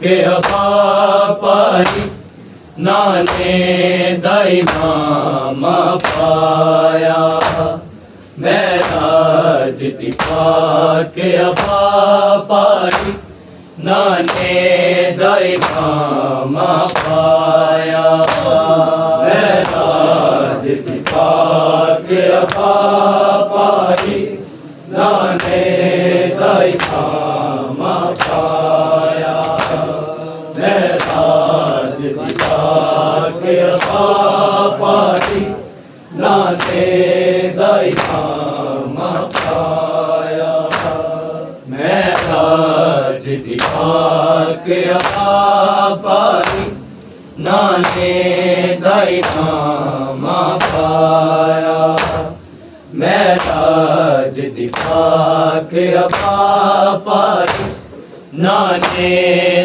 के अपारी नाने दाई मामा पाया मेरा जिति के अपारी नाने दाई मामा पाया मेरा जिति के अपारी नाने दाई मामा पाया मेरा जिति के अपारी नाने दाई मामा पाया मेरा जिति के अपारी नाने दाई मामा पाया मेरा जिति के अपारी नाने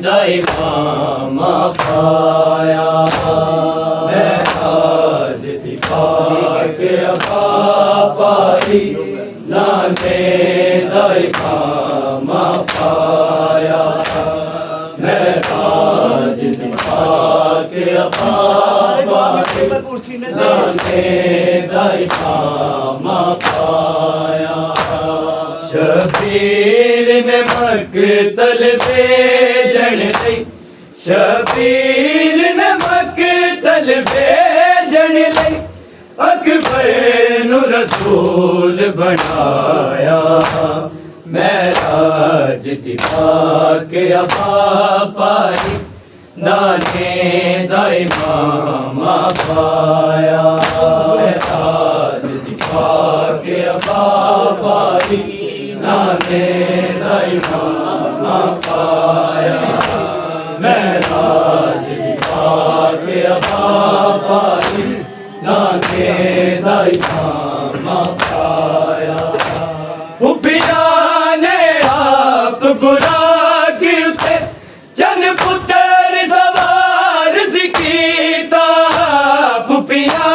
दाई मामा पाया मेरा जिति के अपारी नाने दाई मामा पाया मेरा जिति के अपारी नाने दाई मामा पाया शबीर ने मकतल भेजण लई शबीर ने मकतल भेजण लई अकबर नु रसूल बनाया मेरा जिति के अपारी नाने दाई मामा पाया मेरा जिति के अपारी नाने दाई मामा पाया मेरा जिति के अपारी नाने दाई मामा पाया फुफिया ने आप बुरा गिरते चन पुत्र सवार सिकीता फुफिया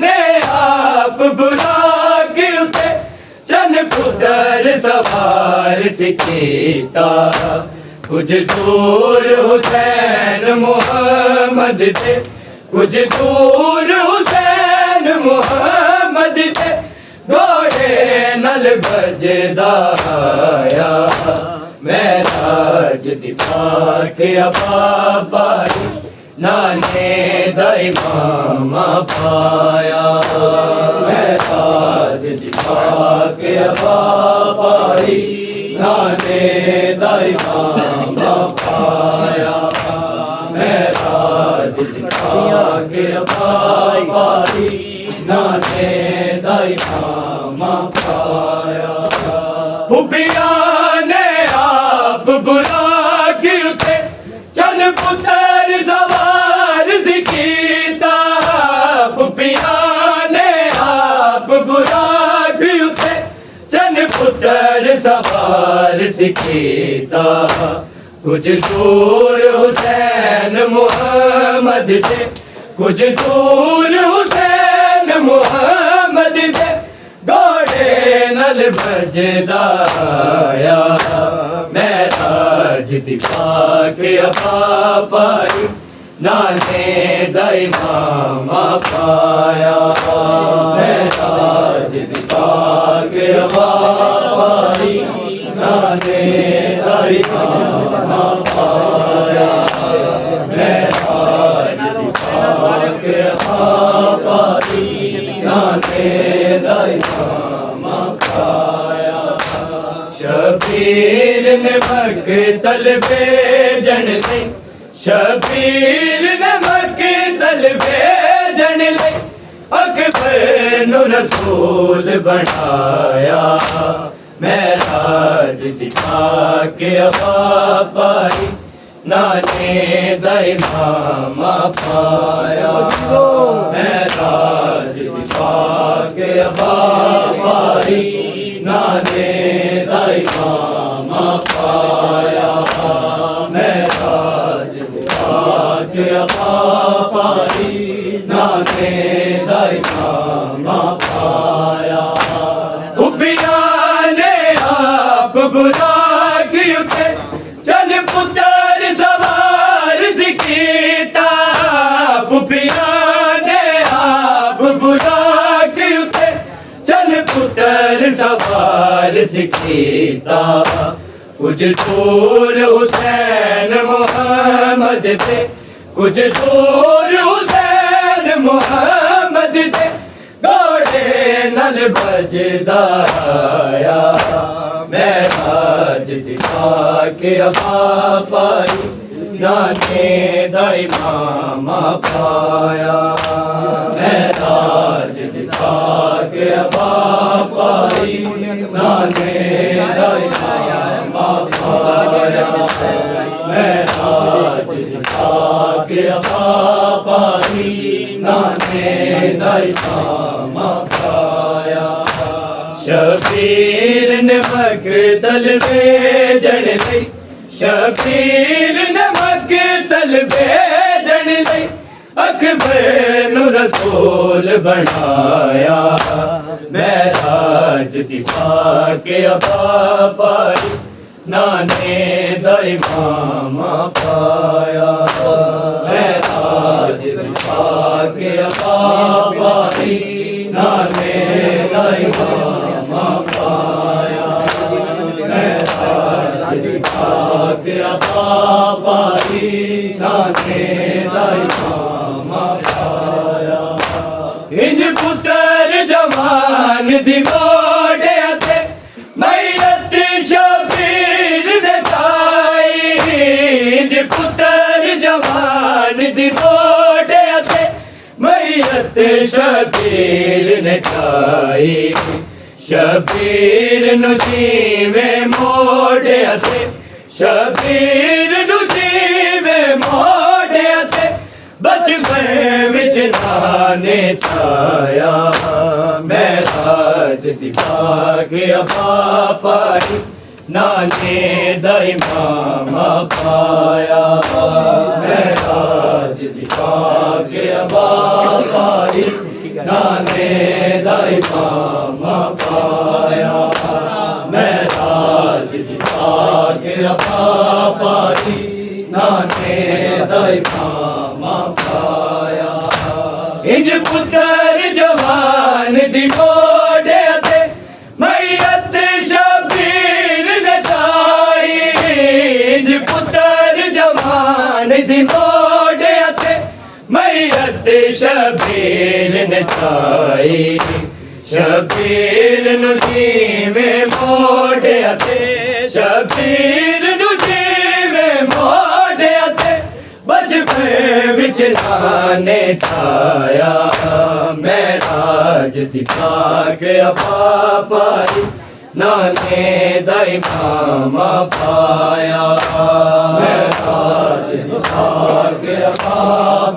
ने आप बुरा गिरते चन पुत्र सवार सिकीता कुछ दूर हुसैन मोहम्मद थे कुछ दूर हुसैन मोहम्मद थे घोड़े नल बजदाया मेरा जिति के अपारी नाने दाई मामा पाया मेरा जिति के अपारी नाने दाई मामा पाया मेरा जिति के अपारी नाने दाई मामा पाया फुफिया ने आप बुरा गिरते चल पुत्र सवार सिकीता फुफिया ने आप बुरा गिरते चल पुत्र सवार सिकीता कुछ दूर हुसैन मोहम्मद थे कुछ दूर हुसैन मोहम्मद थे घोड़े नल बजदाया मेरा जिति के अपारी नाने दाई मामा पाया मेरा जिति के अपारी नाने दाई मामा पाया मेरा जिति के अपारी नाने दाई मामा पाया शबीर ने मकतल भेजण लई शबीर ने मकतल भेजण लई अकबर नु रसूल बनाया मेरा जिति के अपारी नाने दाई मामा पाया मेरा जिति के अपारी नाने दाई मामा पाया मेरा जिति के अपारी नाने दाई मामा पाया पुत्र सवार सिखीता कुछ दूर हुसैन मोहम्मद थे कुछ दूर हुसैन मोहम्मद थे घोड़े नल बजदा आया महराज दिखा के अबा पाई नाने दाई मामा पाया महराज दिखा के अबा पाई नाने दाई मामा पाया महराज दिखा के अबा पाई नाने दाई मामा पाया शबीर ने मकतल भेजण लई शबीर ने मकतल भेजण लई अकबर नु रसूल बनाया महराज दिखा के अबा पाई नाने दाई मामा पाया महराज दिखा के अबा पाई नाने दाई मामा पाया महराज दिखा के अबा पाई नाने दाई मामा पाया इंज पुत्र जवान दी घोड़े थे मैयत शबीर ने खाई इंज पुत्र जवान दी घोड़े थे मैयत शबीर ने खाई शबीर नु जीवे मोड़े थे शबीर नु जीवे मोड़े थे बचपन विच नाने छाया महराज दिखा के अबा पाई नाने दाई मामा पाया महराज दिखा के अबा पाई नाने दाई मामा पाया महराज दिखा के अबा पाई नाने दाई मामा पाया इंज पुत्र जवान दी घोड़े थे मैयत शबीर ने खाई इंज पुत्र जवान दी घोड़े थे मैयत शबीर ने खाई शबीर नु जीवे मोड़े थे शबीर नु जीवे मोड़े थे बचपन विच नाने छाया महराज दिखा के अबा पाई नाने दाई मामा पाया महराज दिखा के अबा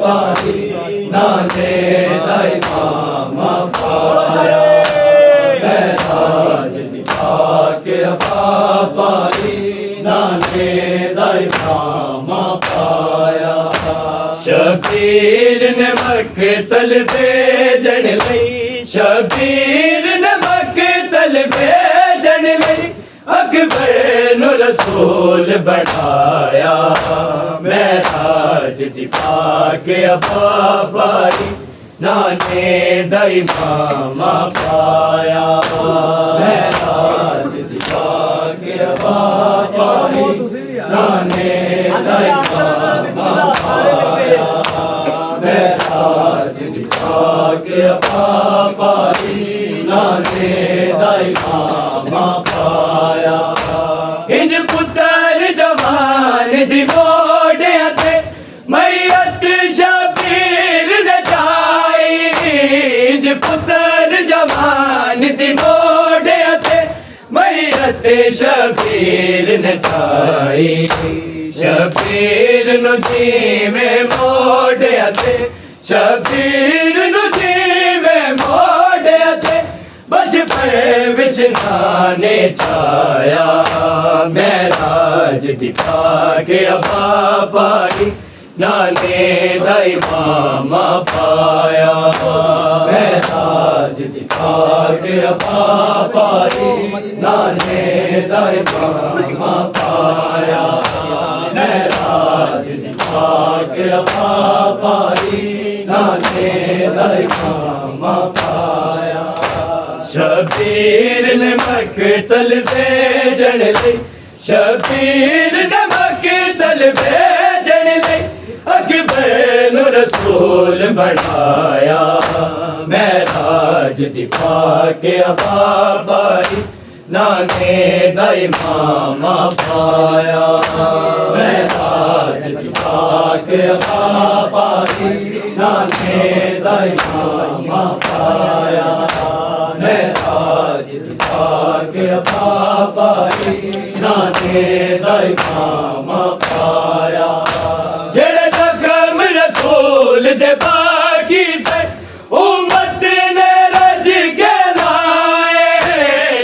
पाई नाने दाई मामा पाया महराज दिखा के अबा पाई नाने दाई मामा पाया शबीर ने मकतल भेजण लई शबीर ने मकतल भेजण लई अकबर नु रसूल बनाया महराज दिखा के अबा पाई नाने दाई मामा पाया महराज दिखा के अबा पाई नाने दाई मामा पाया महराज दिखा के अबा पाई नाने दाई मामा पाया इंज पुत्र जवान दी घोड़े थे मैयत शबीर ने खाई इंज पुत्र जवान दी घोड़े थे मैयत शबीर ने खाई शबीर नु जीवे मोड़े थे शबीर नु जीवे मोड़े थे बचपन विच नाने छाया महराज दिखा के अबा पाई नाने दाई मामा पाया महराज दिखा के अबा पाई नाने दाई मामा पाया महराज दिखा के अबा पाई नाने दाई मामा पाया शबीर ने मकतल भेजण लई शबीर ने मकतल भेजण लई अकबर नू रसूल बनाया महराज दिखा के अबाबाई नाने दा इमामा पाया महराज दिखा के अबाबाई नाने दा इमामा पाया महराज दिखा के अबाबाई नाने दा इमामा पाया जेड़े जख्म रसूल दे बाकी से उम्मत ने रज के लाए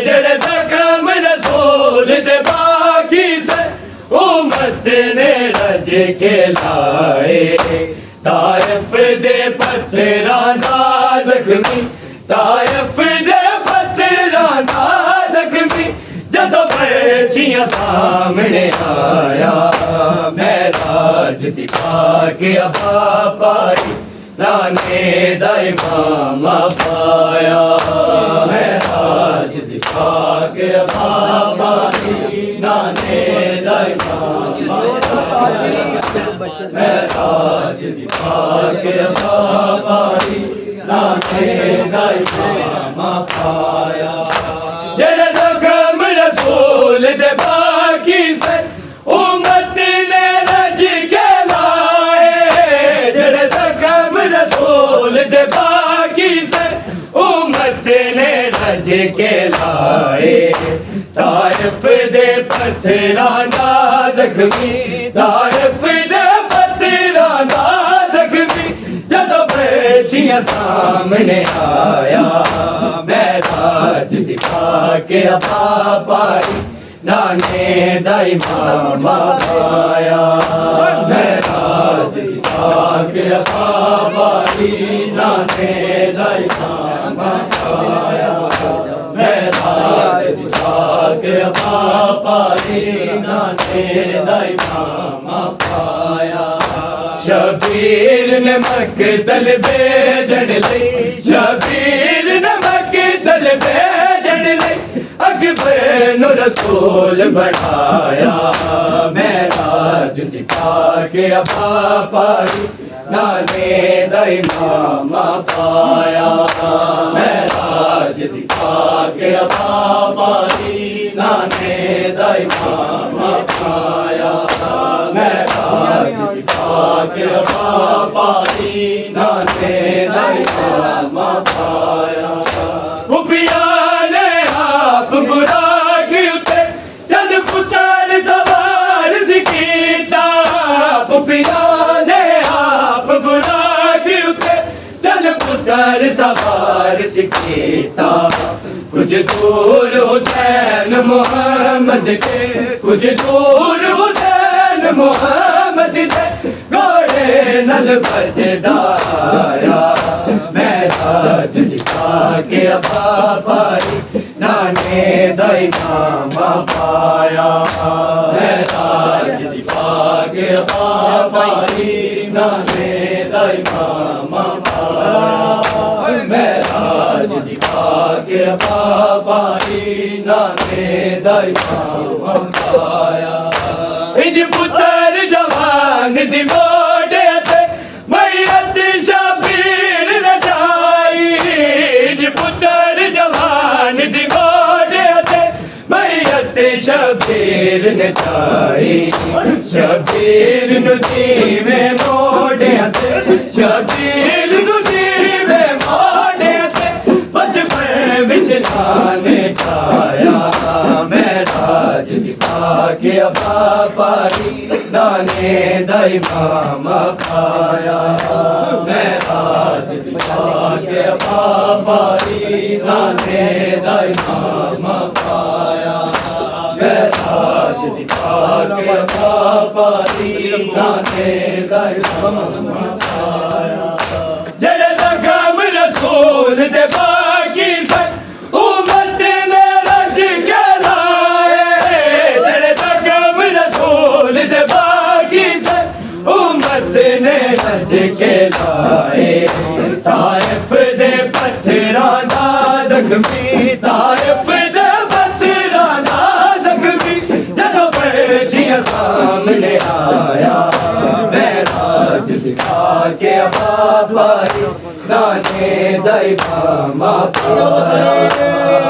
जेड़े जख्म रसूल दे बाकी से उम्मत ने रज के लाए ताइफ दे पत्थरां दा जख्मी ताइफ दे पत्थरां दा जख्मी जदों बच्चियां सामने आया महराज दिखा के अबाबाई नाने दा इमामा पाया महराज दिखा के अबाबाई नाने दा इमामा पाया महराज दिखा के अबाबाई नाने दा इमामा पाया जेड़े जख्म रसूल दे बाकी से उम्मत ने रज के लाए जेड़े जख्म रसूल दे बाकी से उम्मत ने रज के लाए ताइफ दे पत्थरां दा जख्मी ताइफ दे पत्थरां दा जख्मी जदों बच्चियां सामने आया महराज दिखा के अबाबाई नाने दा इमामा पाया महराज दिखा के अबाबाई नाने दा इमामा पाया महराज दिखा के अबाबाई नाने दा इमामा पाया शबीर ने मकतल भेजण लई शबीर ने मकतल भेजण लई अकबर नू रसूल बनाया महराज दिखा के अबाबाई नाने दा इमामा पाया महराज दिखा के अबाबाई नाने दा इमामा पाया महराज दिखा के अबाबाई नाने दा इमामा पाया पुपिया ने आप बुरा की उते चल पुतर सवार सिकीता पुपिया ने आप बुरा की उते चल पुतर सवार सिकीता कुछ दूर हुसैन मोहम्मद के कुछ दूर हुसैन मोहम्मद के घोड़े नल बजदाया महराज दिखा के अबाबाई नाने दा इमामा पाया महराज दिखा के अबाबाई नाने दा इमामा पाया महराज दिखा के अबाबाई नाने दा इमामा पाया इंज पुत्र जवान दी मोड़े ते मैयत शबीर रजाई इंज पुत्र जवान दी मोड़े ते मैयत शबीर नचाई शबीर नु जीवे मोड़े ते शबीर नु जीवे मोड़े ते बचपन विच नाने छाया महराज दिखा के अबाबाई नाने दा इमामा पाया महराज दिखा के अबाबाई नाने दा इमामा पाया महराज दिखा के अबाबाई नाने दा इमामा पाया जेड़े जख्म रसूल दे बाकी से उम्मत ने रज के लाए जेड़े जख्म रसूल दे बाकी से उम्मत ने रज के लाए ताइफ दे पत्थरां दा जख्मी ताइफ दे पत्थरां दा जख्मी जदों बच्चियां सामने आया महराज दिखा के बाबाई नाने दा इमाम पाया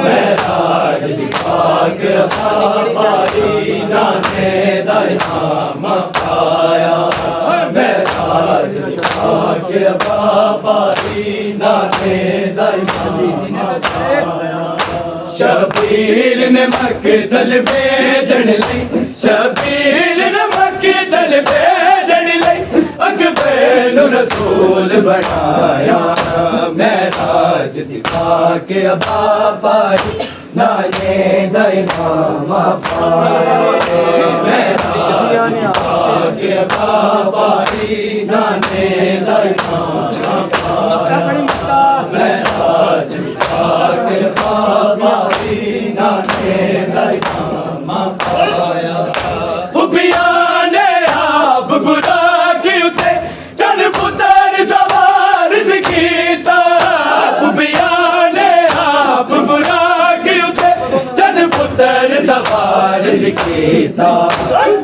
महराज दिखा के बाबाई नाने दा इमाम पाया महराज दिखा के बाबाई नाने दा इमाम पाया शबीर ने मकतल भेजण लई शबीर ने मकतल भेजण लई अकबर नू रसूल बनाया महराज दिखा के बाबाई नाने दा इमाम पाया महराज दिखा के बाबाई नाने दा इमाम पाया महराज दिखा के बाबाई नाने दा इमाम पाया खुफिया ने आप बुरा के उते चल पुत्र सवार कीता खुफिया ने आप बुरा के उते चल पुत्र सवार कीता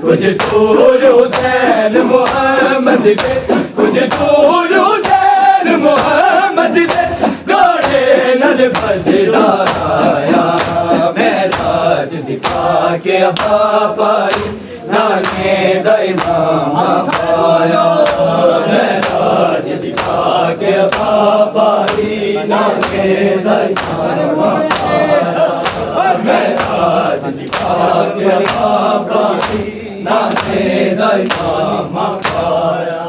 कुछ दूर हुसैन मोहम्मद के कुछ दूर हुसैन मोहम्मद के घोड़े नल बजदा आया महराज दिखा के बाबाई नाने दा इमाम पाया महराज दिखा के बाबाई नाने दा इमाम पाया महराज दिखा के बाबाई नाने दा इमाम पाया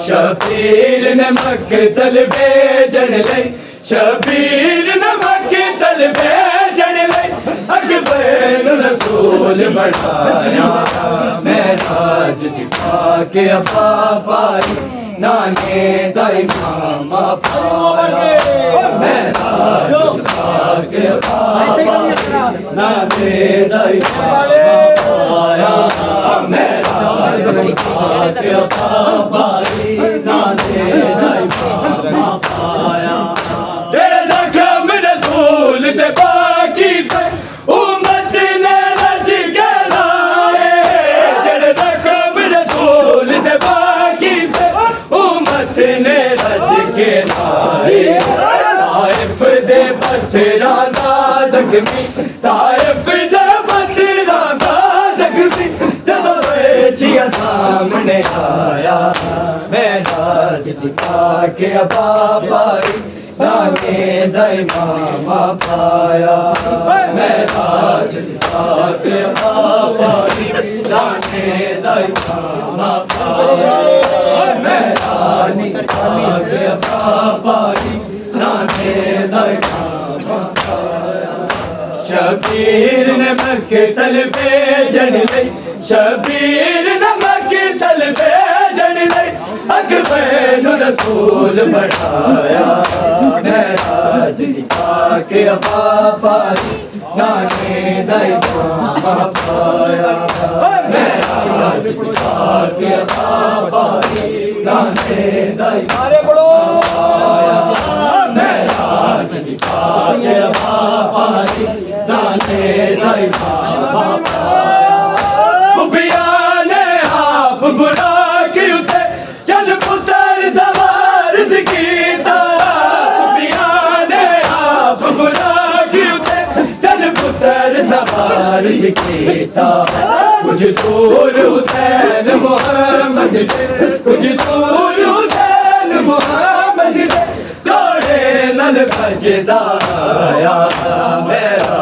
शबीर ने मकतल भेजण लई शबीर ने मकतल भेजण लई अकबर नू रसूल बनाया महराज दिखा के बाबाई नाने दा इमाम पाया महराज दिखा के बाबाई नाने दा इमाम पाया महराज दिखा के बाबाई नाने दा इमाम पाया तेरे जख्म रसूल ते बाकी से उम्मत ने रज के लाए तेरे जख्म रसूल ते बाकी से उम्मत ने रज के लाए ताइफ दे पत्थरां दा जख्मी ताइफ दे पत्थरां दा जख्मी जदों बच्चियां सामने आया महराज दिखा के बाबाई नाने दा इमाम पाया महराज दिखा के बाबाई नाने दा इमाम पाया महराज दिखा के बाबाई नाने दा इमाम पाया शबीर ने मकतल भेजण लई शबीर ने मकतल भेजण लई अकबर नू रसूल बनाया महराज दिखा के बाबाई नाने दा इमाम पाया महराज दिखा के बाबाई नाने दा इमाम पाया महराज दिखा के बाबाई नाने दा इमाम पाया खुफिया ने आप बुरा के उते चल पुत्र सवार कीता खुफिया ने आप बुरा के उते चल पुत्र सवार कीता कुछ दूर हुसैन मोहम्मद के कुछ दूर हुसैन मोहम्मद के घोड़े नल बजदा आया मेरा